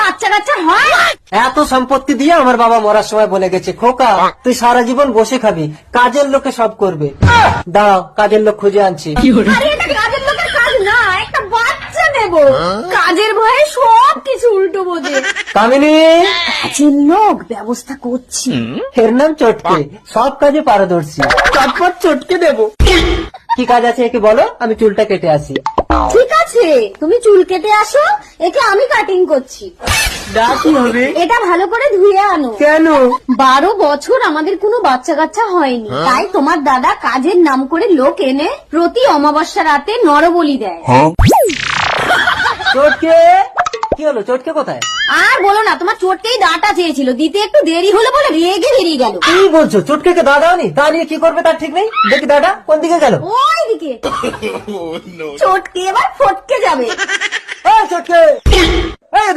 বাচ্চা কাচ্চা হয়? এত সম্পত্তি দিয়ে আমার বাবা মরার সময় বলে গেছে, খোকা তুই সারা জীবন বসে খাবি, কাজের লোকে সব করবে। দাঁড়াও, কাজের লোক খুঁজে আনছি। আরে এটা কাজের লোকের কাজ না, একটা বাচ্চা নেব। কাজের ভয়ে সব কিছু উল্টো বোঝে। কামিনী, কাজের লোক ব্যবস্থা করছি। এর নাম চটকে, সব কাজে পারদর্শী। চটপট চটকে দেবো। কি কাজ আছে একে বলো, আমি চুলটা কেটে আসি। ঠিক আছে, তুমি চুল কেটে আসো, একে আমি কাটিং করছি। ডাকি হবে? এটা ভালো করে ধুয়ে আনো। কেন? 12 বছর আমাদের কোনো বাচ্চা কাচ্চা হয়নি, তাই তোমার দাদা কাজের নাম করে লোক এনে প্রতি অমাবস্যা রাতে নরবলি দেয়। চটকে কি হলো? চটকে কোথায়? আর বলো না, তোমার চোটকেই দাঁটা চেয়েছিল, দিতে একটু দেরি হলো বলে রেগে বেরিয়ে গেল। কি বলছো? চটকে কে দা দাওনি? তা নিয়ে কি করবে তার ঠিক নেই। দেখি দাদা কোন দিকে গেল। ওই দিকে। চোটকে এবার ফটকে যাবে। চটকে, এই এদিকে